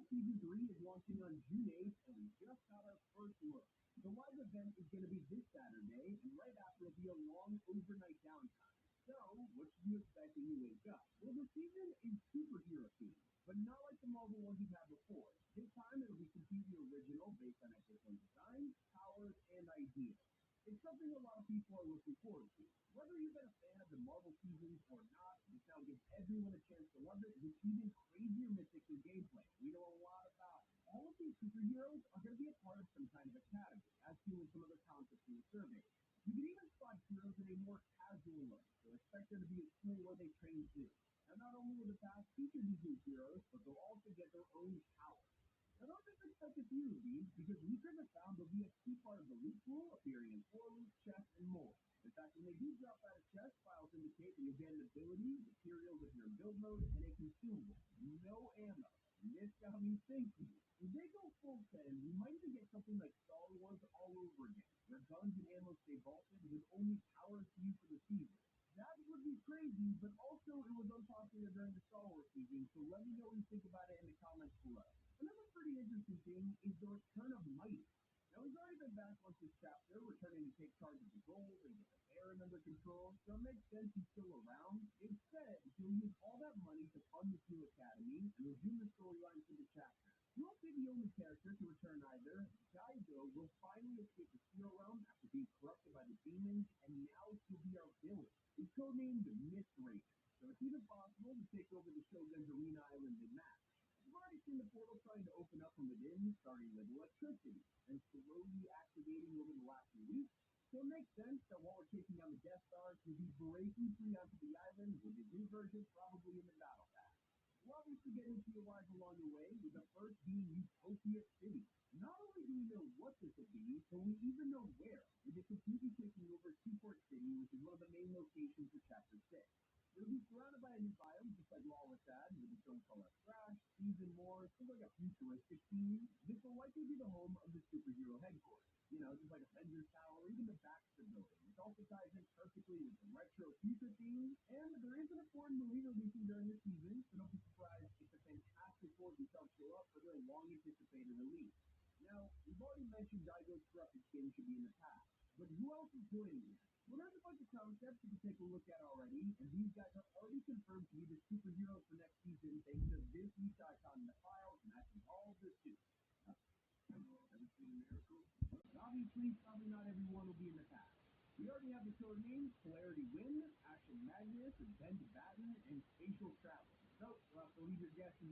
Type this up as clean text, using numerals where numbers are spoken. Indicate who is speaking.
Speaker 1: Season 3 is launching on June 8th, and we just got our first look. The live event is going to be this Saturday, and right after will be a long overnight downtime. So, what should you expect when you wake up? Well, the season is superhero themed, but not like the Marvel ones you've had before. This time it'll be completely original based on episode design, powers, and ideas. It's something a lot of people are looking forward to. Whether you've been a fan of the Marvel seasons or not, this now gives everyone a chance to love it with even crazier mythics and gameplay. We know a lot about it. All of these superheroes are going to be a part of some kind of academy, as seen in some of the concepts in the survey. You can even spot heroes in a more casual look, so expect there to be a school where they train too. Now, not only will the cast feature these new heroes, but they'll also get their own powers. Now, don't just expect a few of these, because research has found they'll be a key part of the loot pool, appearing in 4 loot, chests, and more. In fact, when they do drop out of chest, files indicate that you'll get an ability, materials if you're in build mode, and a consumable. No ammo. And this got me thinking. If they go full send, we might even get something like Star Wars all over again, where guns and ammo stay vaulted with only powers to use for the season. That would be crazy, but also it was unpopular during the Star Wars season, so let me know what you think about it in the comments below. Another pretty interesting thing is the return of Mighty. Now, he's already been back once this chapter, returning to take charge of the gold and get the Baron under control, so it makes sense he's still around. Instead, he'll use all that money to fund this new academy and resume the storyline for the chapter. He won't be the only character to return either. Daigo will finally escape the Steel Realm after being corrupted by the demons, and now he'll be our villain. He's codenamed Mist Raven, so it's even possible to take over the Shogun's Arena Island in match. We've already seen the portal starting to open up from within, starting with electricity, and slowly activating over the last few weeks. So it makes sense that while we're taking down the Death Star, we'll be breaking free onto the island with his new version probably in the battle pass. We'll obviously get into your lives along the way, with the first being Utopia City. Not only do we know what this will be, but we even know where, with it completely taking over Seaport City, which is one of the main locations for Chapter 6. It'll be surrounded by a new biome, just like Lawless had, with its own color trash, seas, and more. It's like a futuristic theme. This will likely be the home of the superhero headquarters. You know, just like Avengers Tower, or even the Baxter Building. It also ties in perfectly with the retro future theme, and there is an important movie releasing during the season, so don't be surprised if the Fantastic Four themselves show up for their long-anticipated release. Now, we've already mentioned Daigo's corrupted skin should be in the past, but who else is joining here? Well, there's a bunch of concepts you can take a look at already, and these guys are already confirmed to be the superheroes for next season thanks to this week's icon in the files, and that's all of this too. Ever seen a miracle? But obviously, probably not everyone will be in the past. We already have the killer names: Polarity Wind, Action Magnus, Avenge Batten, and Spatial Travel. So, we'll have to leave your guesses